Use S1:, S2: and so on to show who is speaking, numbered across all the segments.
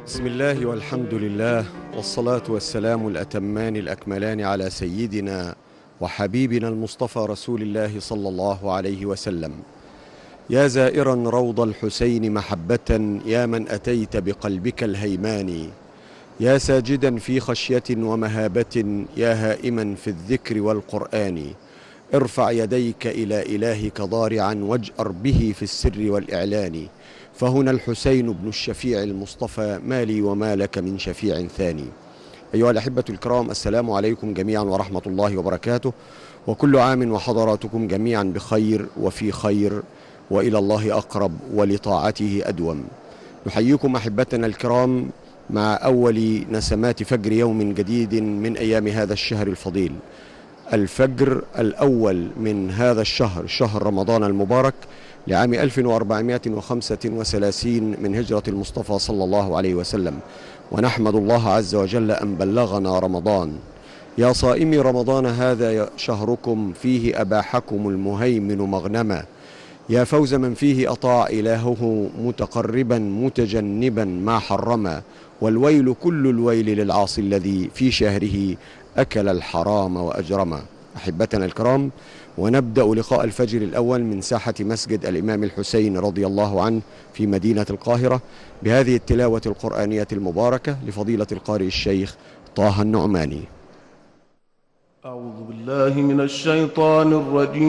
S1: بسم الله والحمد لله والصلاة والسلام الأتمان الأكملان على سيدنا وحبيبنا المصطفى رسول الله صلى الله عليه وسلم. يا زائرا روض الحسين محبة، يا من أتيت بقلبك الهيمان، يا ساجدا في خشية ومهابة، يا هائما في الذكر والقرآن، ارفع يديك إلى إلهك ضارعا واجأر به في السر والإعلان، فهنا الحسين بن الشفيع المصطفى، ما لي وما لك من شفيع ثاني. أيها الأحبة الكرام، السلام عليكم جميعا ورحمة الله وبركاته، وكل عام وحضراتكم جميعا بخير وفي خير، وإلى الله أقرب ولطاعته أدوم. نحييكم أحبتنا الكرام مع أول نسمات فجر يوم جديد من أيام هذا الشهر الفضيل، الفجر الأول من هذا الشهر، شهر رمضان المبارك لعام 1435 من هجرة المصطفى صلى الله عليه وسلم. ونحمد الله عز وجل أن بلغنا رمضان. يا صائمي رمضان، هذا شهركم فيه أباحكم المهيمن مغنما، يا فوز من فيه أطاع إلهه متقربا متجنبا ما حرما، والويل كل الويل للعاصي الذي في شهره أكل الحرام وأجرما. أحبتنا الكرام، ونبدأ لقاء الفجر الأول من ساحة مسجد الإمام الحسين رضي الله عنه في مدينة القاهرة بهذه التلاوة القرآنية المباركة لفضيلة القارئ الشيخ طه النعماني.
S2: أعوذ بالله من الشيطان الرجيم.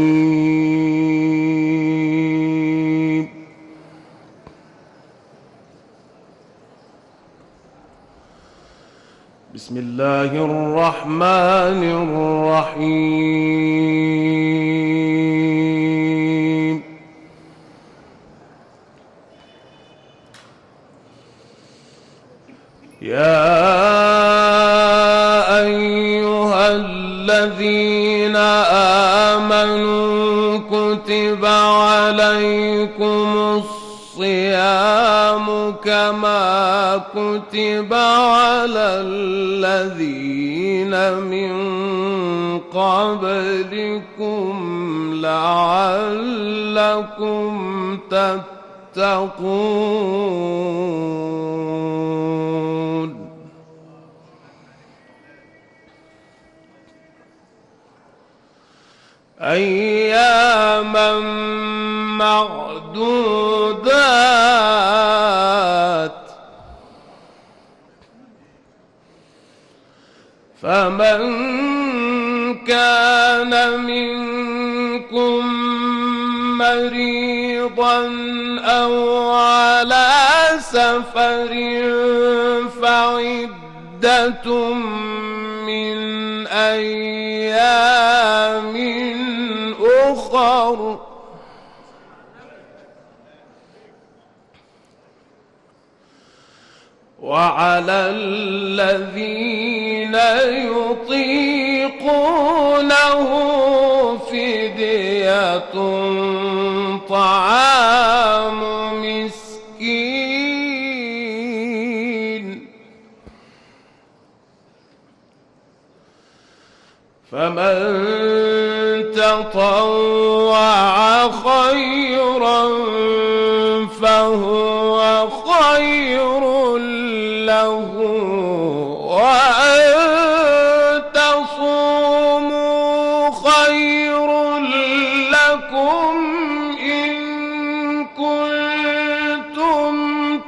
S2: بسم الله الرحمن الرحيم. يا أيها الذين آمنوا كتب عليكم الصيام كما كتب على الذين من قبلكم لعلكم تتقون. أياما معدودات، فمن كان منكم مريضا أو على سفر فعدة من أيام أخر، وعلى الذين يطيقونه فدية طعام مسكين، فمن تطوع خيرا فهو خير له، وأن تصوموا خير لكم إن كنتم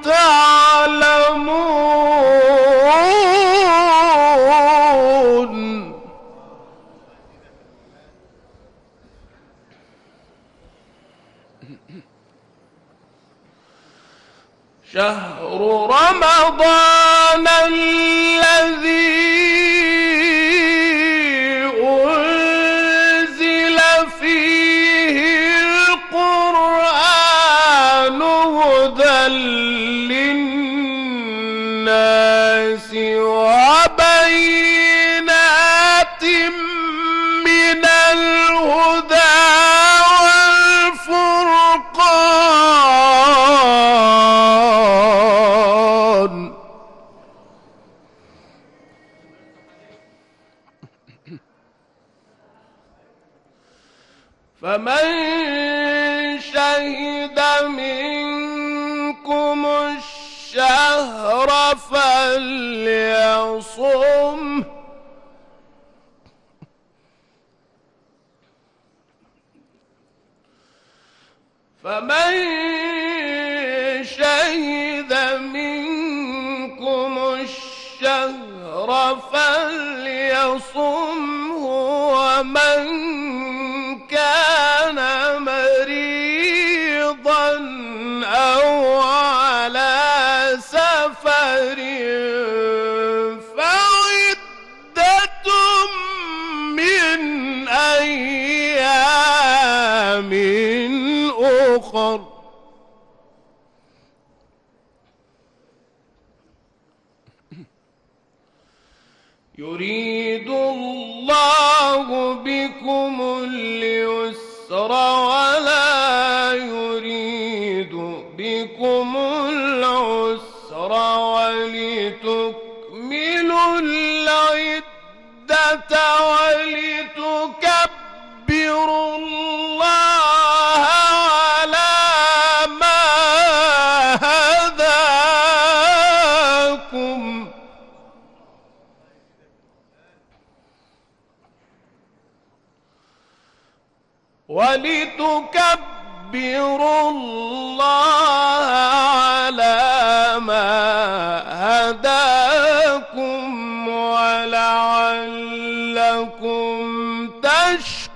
S2: تعلمون. شهر رمضان الذي أنزل فيه القرآن هدى للناس وبينات من الهدى والفرقان. فمن شهد منكم الشهر فليصم فمن شهد منكم الشهر فليصمه ومن كان مريضا أو على سفر فعدة من أيام أخر يريد الله بكم اليسر ولا يريد بكم العسر ولتكملوا العدة ولتكبروا الله على ما هداكم ولتكبروا الله على ما هداكم ولعلكم تشكرون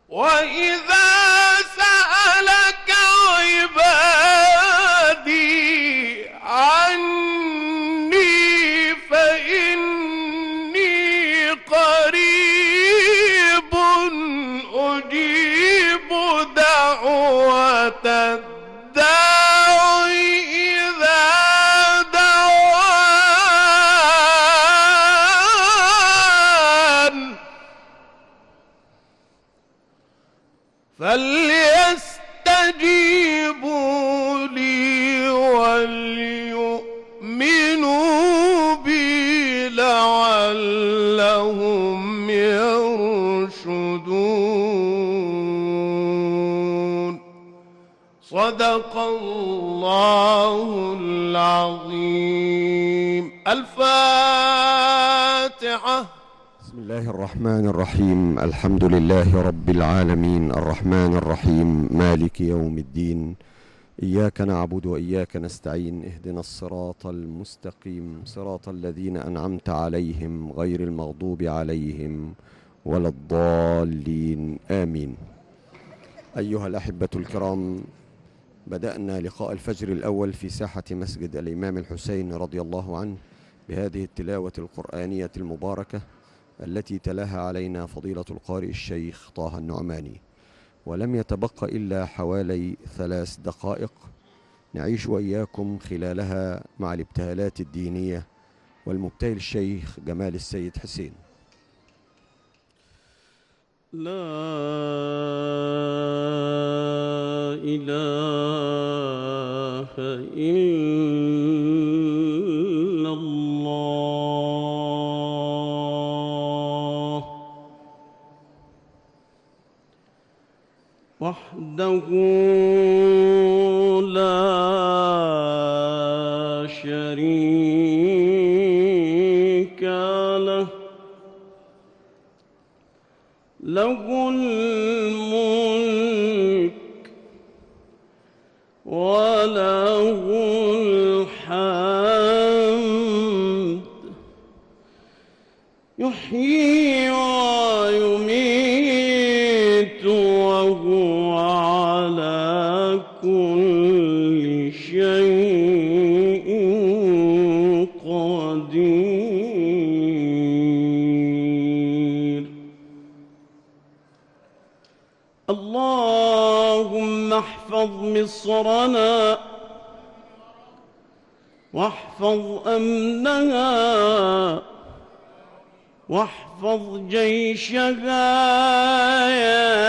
S2: وإذا سألك عبادي عني فإني قريب أجيب دعوة الداع إذا دعان فليستجيبوا لي وليؤمنوا بي لعلهم يرشدون صدق الله العظيم. الفاتحة.
S1: بسم الله الرحمن الرحيم. الحمد لله رب العالمين الرحمن الرحيم مالك يوم الدين. إياك نعبد وإياك نستعين. اهدنا الصراط المستقيم صراط الذين أنعمت عليهم غير المغضوب عليهم ولا الضالين آمين. أيها الأحبة الكرام، بدأنا لقاء الفجر الأول في ساحة مسجد الإمام الحسين رضي الله عنه بهذه التلاوة القرآنية المباركة التي تلاها علينا فضيلة القارئ الشيخ طه النعماني، ولم يتبق إلا حوالي 3 دقائق نعيش وإياكم خلالها مع الابتهالات الدينية والمبتهل الشيخ جمال السيد حسين.
S3: لا إله إلا الله وحده لا شريك له له الملك وله الحمد يحيي ويميت وهو على كل شيء قدير. اللهم احفظ مصرنا واحفظ أمنها واحفظ جيشها يا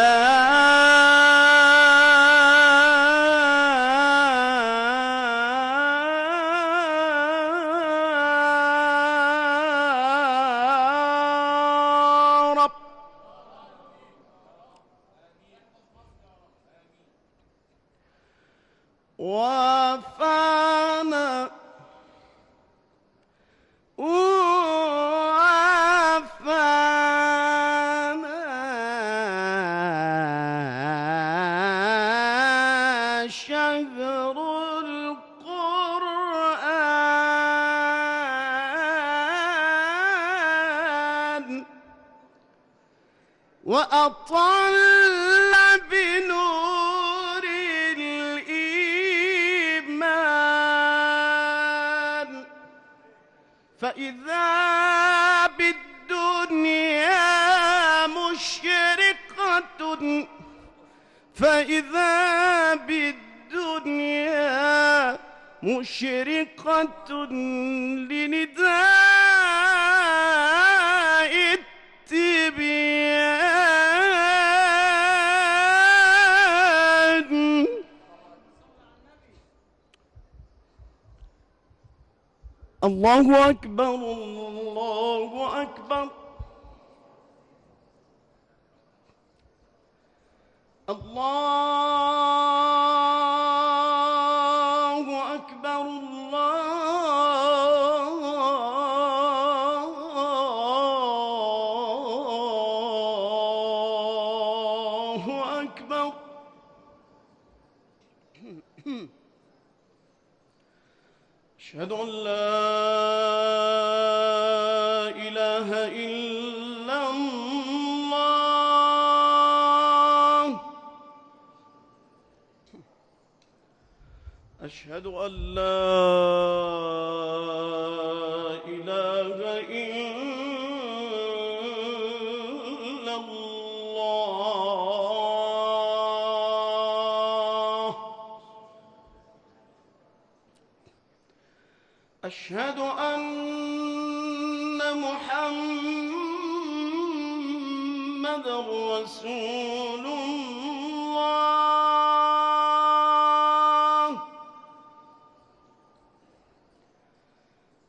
S3: رب.
S2: وأطل بنور الإيمان فإذا بالدنيا مشرقة فإذا بالدنيا مشرقة لنداء التبيان الله أكبر الله أكبر الله أكبر الله أكبر أشهد أن لا إله إلا الله أشهد أن لا إله إلا الله أشهد أن محمدًا رسول الله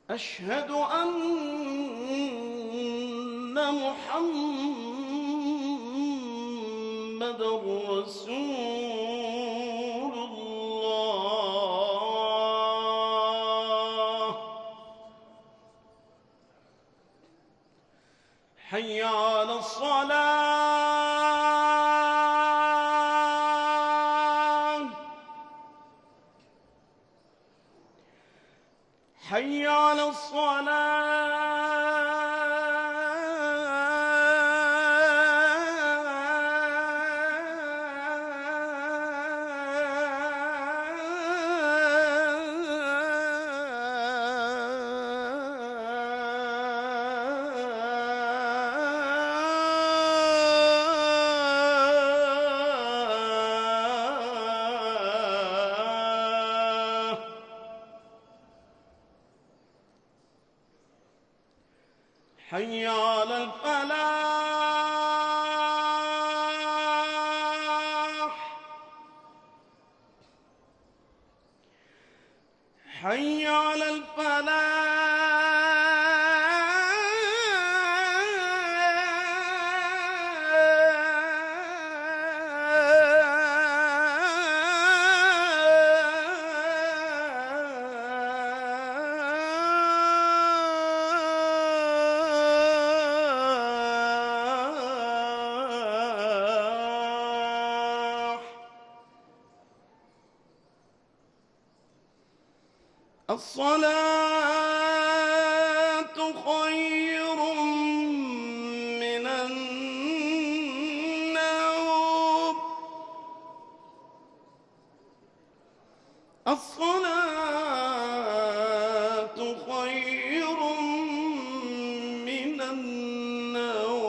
S2: أشهد أن محمدًا رسول الله حي على الصلاة حي على الصلاة حي على الفلاح حي على الفلاح الصلاة خير من النوم الصلاة خير من النوم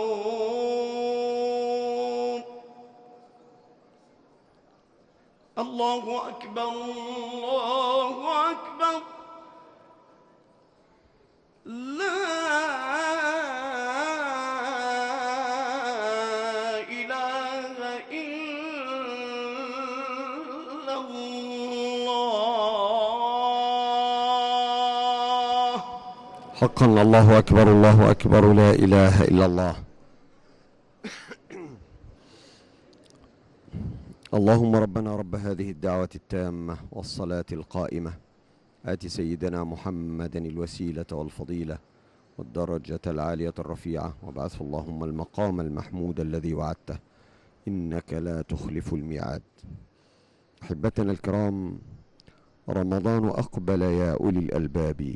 S2: الله أكبر الله أكبر لا إله إلا الله
S1: حقا الله أكبر الله أكبر لا إله إلا الله. اللهم ربنا رب هذه الدعوة التامة والصلاة القائمة آت سيدنا محمدا الوسيلة والفضيلة والدرجة العالية الرفيعة وابعثه اللهم المقام المحمود الذي وعدته إنك لا تخلف الميعاد. أحبتنا الكرام، رمضان أقبل يا أولي الألباب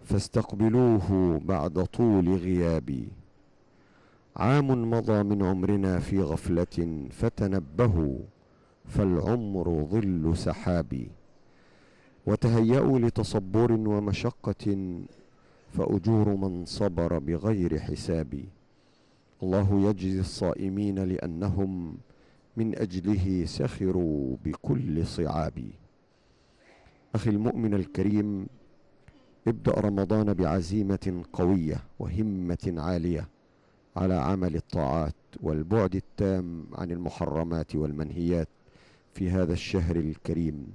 S1: فاستقبلوه بعد طول غياب. عام مضى من عمرنا في غفلة فتنبهوا فالعمر ظل سحاب. وتهيأوا لتصبر ومشقة فأجور من صبر بغير حساب. الله يجزي الصائمين لأنهم من أجله سخروا بكل صعاب. أخي المؤمن الكريم، ابدأ رمضان بعزيمة قوية وهمة عالية على عمل الطاعات والبعد التام عن المحرمات والمنهيات في هذا الشهر الكريم،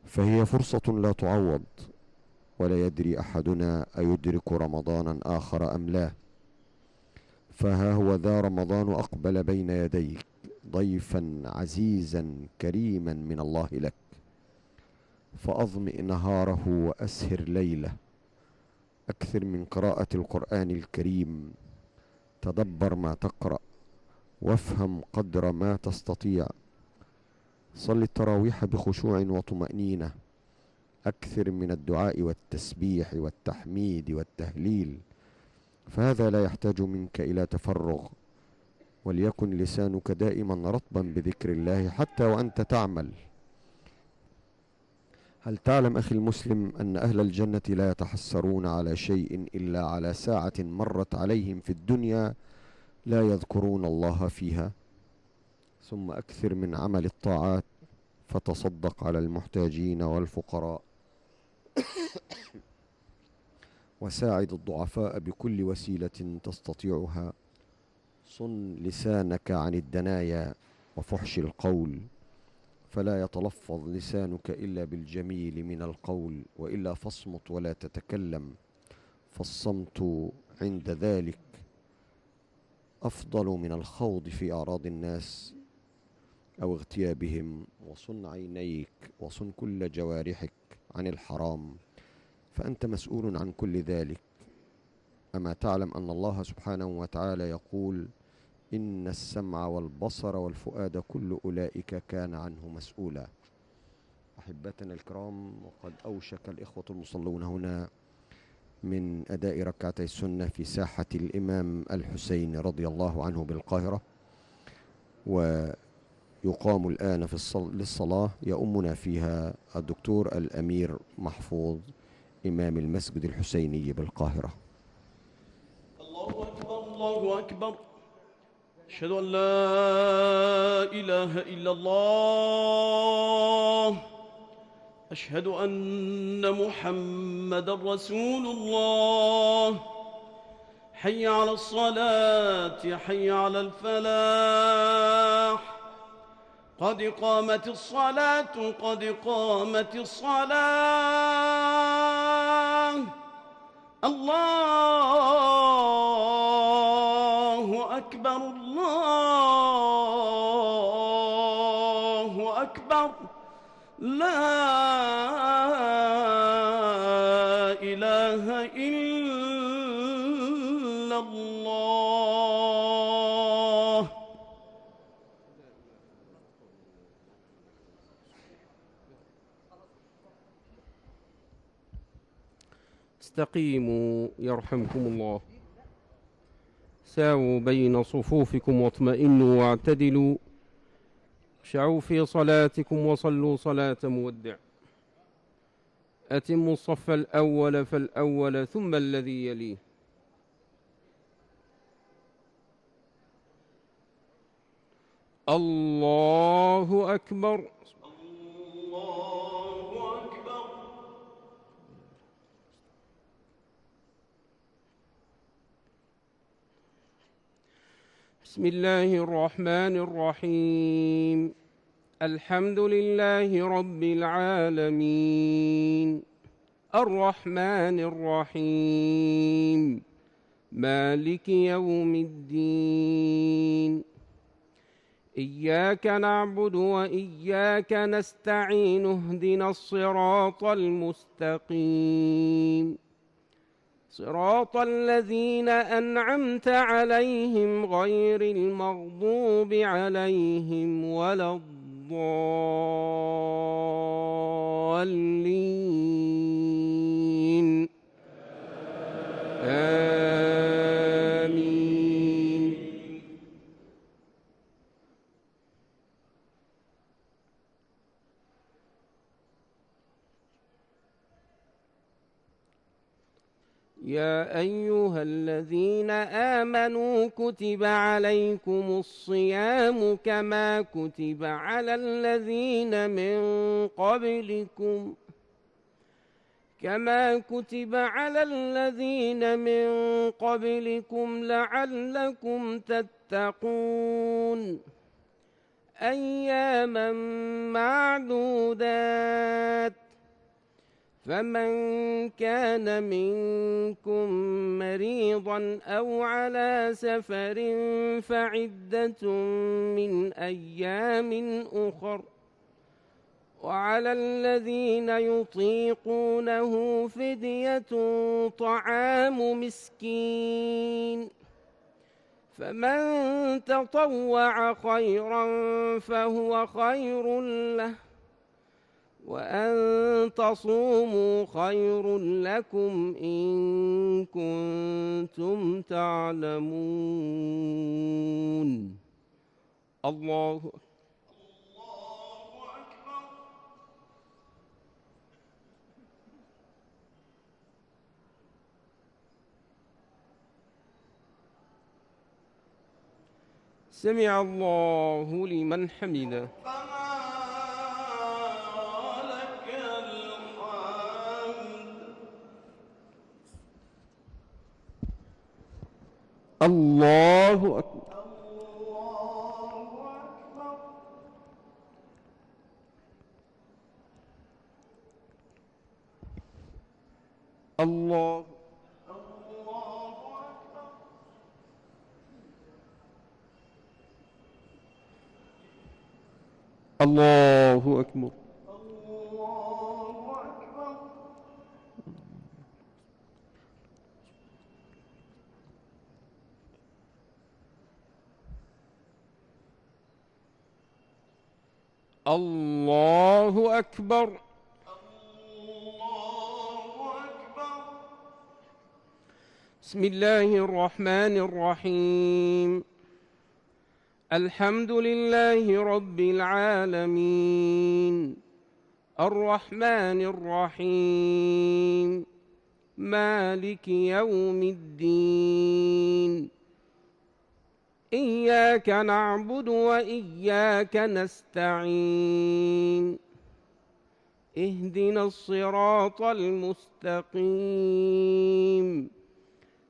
S1: فهي فرصة لا تعوض، ولا يدري أحدنا أيدرك رمضانا آخر أم لا. فها هو ذا رمضان أقبل بين يديك ضيفا عزيزا كريما من الله لك، فأظمئ نهاره وأسهر ليله. أكثر من قراءة القرآن الكريم، تدبر ما تقرأ وافهم قدر ما تستطيع. صل التراويح بخشوع وطمأنينة، أكثر من الدعاء والتسبيح والتحميد والتهليل، فهذا لا يحتاج منك إلى تفرغ. وليكن لسانك دائما رطبا بذكر الله حتى وأنت تعمل. هل تعلم أخي المسلم أن أهل الجنة لا يتحسرون على شيء إلا على ساعة مرت عليهم في الدنيا لا يذكرون الله فيها؟ ثم أكثر من عمل الطاعات، فتصدق على المحتاجين والفقراء وساعد الضعفاء بكل وسيلة تستطيعها. صن لسانك عن الدنايا وفحش القول، فلا يتلفظ لسانك إلا بالجميل من القول، وإلا فاصمت ولا تتكلم، فالصمت عند ذلك أفضل من الخوض في أعراض الناس أو اغتيابهم. وصن عينيك وصن كل جوارحك عن الحرام، فأنت مسؤول عن كل ذلك. أما تعلم أن الله سبحانه وتعالى يقول: إن السمع والبصر والفؤاد كل أولئك كان عنه مسؤولا. أحبتنا الكرام، وقد أوشك الإخوة المصلون هنا من أداء ركعتي السنة في ساحة الإمام الحسين رضي الله عنه بالقاهرة، ويقام الآن للصلاة يؤمنا فيها الدكتور الأمير محفوظ إمام المسجد الحسيني بالقاهرة.
S3: الله أكبر الله أكبر، أشهد أن لا إله إلا الله، أشهد أن محمد رسول الله. حي على الصلاة، حي على الفلاح، قد قامت الصلاة، قد قامت الصلاة. الله أكبر الله أكبر، لا إله إلا الله.
S4: استقيموا يرحمكم الله. ساووا بين صفوفكم واطمئنوا واعتدلوا. اشعوا في صلاتكم وصلوا صلاة مودع. أتموا الصف الأول فالأول ثم الذي يليه. الله أكبر.
S3: الله أكبر.
S4: بسم الله الرحمن الرحيم. الحمد لله رب العالمين، الرحمن الرحيم، مالك يوم الدين. إياك نعبد وإياك نستعين، اهدنا الصراط المستقيم، صراط الذين أنعمت عليهم غير المغضوب عليهم ولا الضالين. آمين. يا أيها الذين آمنوا كتب عليكم الصيام كما كتب على الذين من قبلكم لعلكم تتقون أياما معدودات فمن كان منكم مريضا أو على سفر فعدة من أيام أخر وعلى الذين يطيقونه فدية طعام مسكين فمن تطوع خيرا فهو خير له وأن تصوموا خير لكم إن كنتم تعلمون. الله
S2: أكبر.
S4: سمع الله لمن حمده. الله أكبر. الله الله أكبر. الله أكبر. بسم الله الرحمن الرحيم. الحمد لله رب العالمين الرحمن الرحيم مالك يوم الدين إياك نعبد وإياك نستعين اهدنا الصراط المستقيم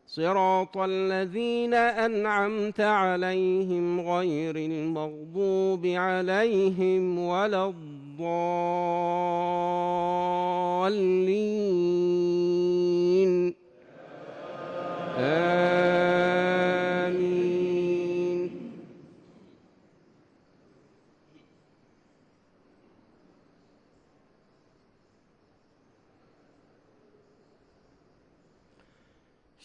S4: صراط الذين أنعمت عليهم غير المغضوب عليهم ولا الضالين آمين.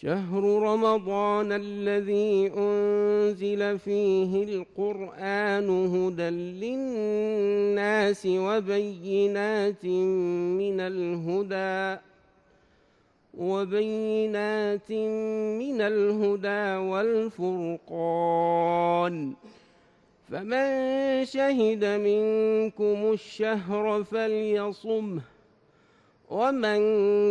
S4: شهر رمضان الذي أنزل فيه القرآن هدى للناس وبينات من الهدى والفرقان فمن شهد منكم الشهر فليصمه ومن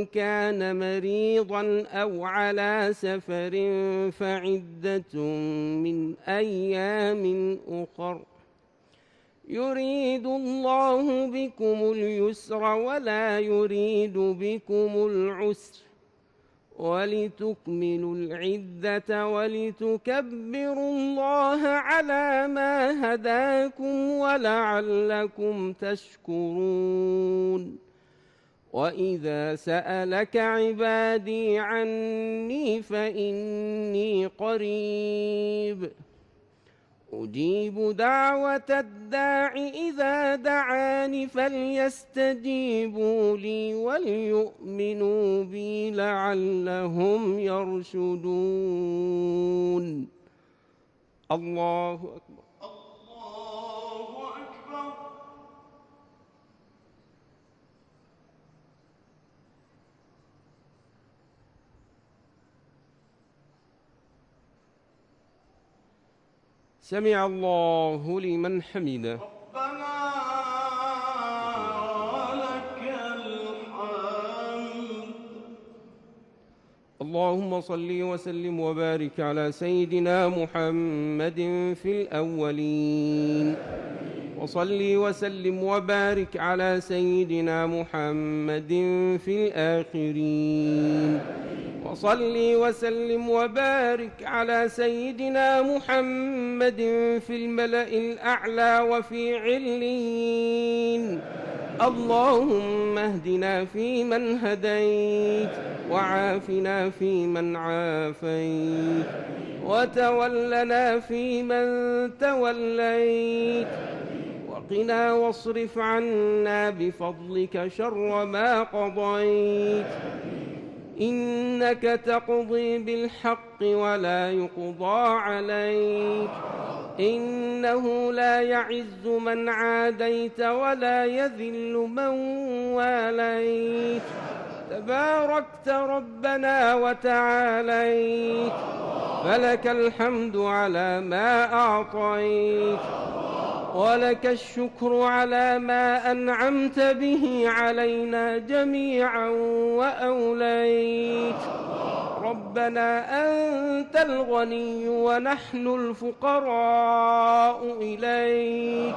S4: كان مريضا أو على سفر فعدة من أيام أخر يريد الله بكم اليسر ولا يريد بكم العسر ولتكملوا العدة ولتكبروا الله على ما هداكم ولعلكم تشكرون. وإذا سألك عبادي عني فإني قريب أجيب دعوة الداع إذا دعاني فليستجيبوا لي وليؤمنوا بي لعلهم يرشدون. الله أكبر. سمع الله لمن حمده.
S2: ربنا ولك الحمد.
S4: اللهم صل وسلم وبارك على سيدنا محمد في الأولين، وصل وسلم وبارك على سيدنا محمد في الآخرين، وصل وسلم وبارك على سيدنا محمد في الملأ الأعلى وفي عليين. اللهم اهدنا فيمن هديت، وعافنا فيمن عافيت، وتولنا فيمن توليت، وقنا واصرف عنا بفضلك شر ما قضيت. إنك تقضي بالحق ولا يقضى عليك، إنه لا يعز من عاديت ولا يذل من واليت. تباركت ربنا وتعاليت، فلك الحمد على ما أعطيت، ولك الشكر على ما أنعمت به علينا جميعا وأوليت. ربنا أنت الغني ونحن الفقراء إليك،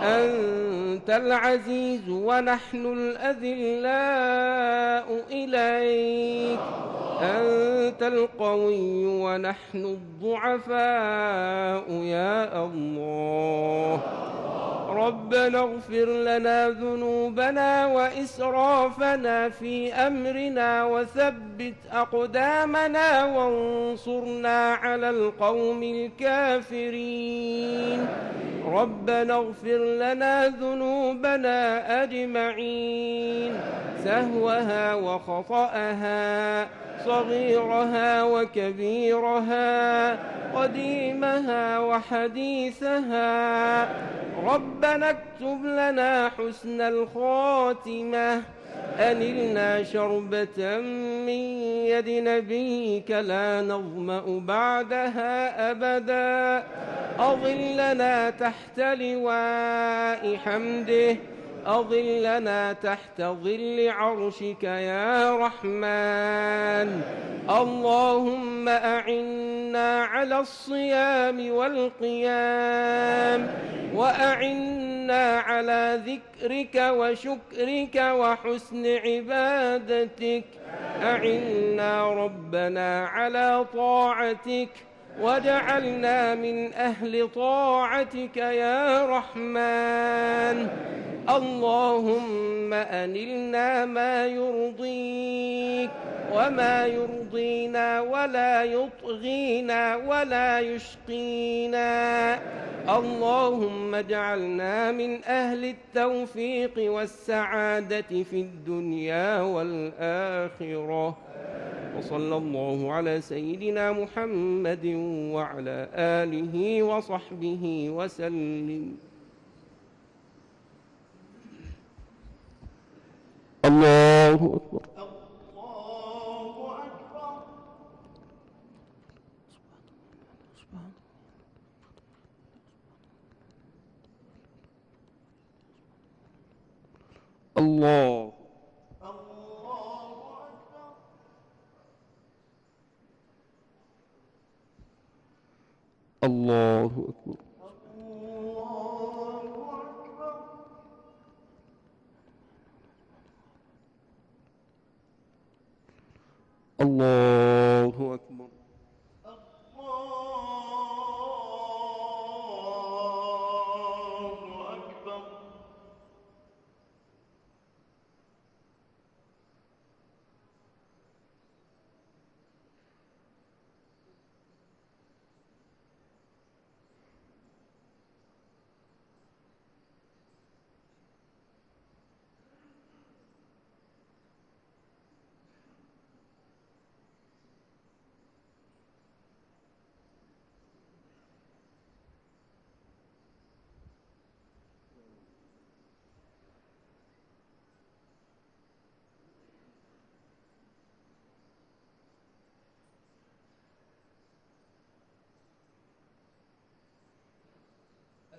S4: أنت العزيز ونحن الأذلاء إليك، أنت القوي ونحن الضعفاء يا الله. ربنا اغفر لنا ذنوبنا وإسرافنا في أمرنا وثبت أقدامنا وانصرنا على القوم الكافرين. ربنا اغفر لنا ذنوبنا أجمعين، سهوها وخطأها، صغيرها وكبيرها، قديمها وحديثها. ربنا اكتب لنا حسن الخاتمة، أنلنا شربة من يد نبيك لا نظمأ بعدها أبدا، أظلنا تحت لواء حمده، أظلنا تحت ظل عرشك يا رحمن. اللهم أعنا على الصيام والقيام، وأعنا على ذكرك وشكرك وحسن عبادتك. أعنا ربنا على طاعتك، واجعلنا من أهل طاعتك يا رحمن. اللهم أنلنا ما يرضيك وما يرضينا ولا يطغينا ولا يشقينا. اللهم اجعلنا من أهل التوفيق والسعادة في الدنيا والآخرة. وصلى الله على سيدنا محمد وعلى آله وصحبه وسلم. الله أكبر.
S2: الله أكبر.
S4: الله الله أكبر. الله أكبر.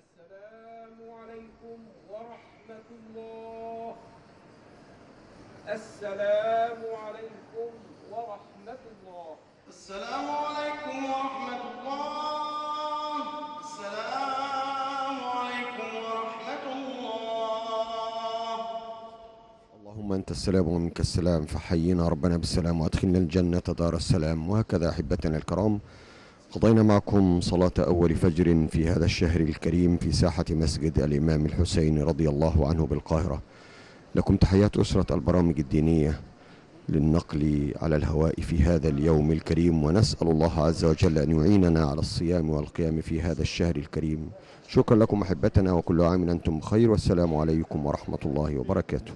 S4: السلام عليكم ورحمة الله. السلام عليكم ورحمة الله.
S2: السلام عليكم ورحمة الله. السلام عليكم ورحمة الله.
S1: اللهم أنت السلام ومنك السلام، فحيينا ربنا بالسلام وأدخلنا الجنة دار السلام. وهكذا أحبتنا الكرام، قضينا معكم صلاة أول فجر في هذا الشهر الكريم في ساحة مسجد الإمام الحسين رضي الله عنه بالقاهرة. لكم تحيات أسرة البرامج الدينية للنقل على الهواء في هذا اليوم الكريم، ونسأل الله عز وجل أن يعيننا على الصيام والقيام في هذا الشهر الكريم. شكرا لكم أحبتنا، وكل عام أنتم بخير، والسلام عليكم ورحمة الله وبركاته.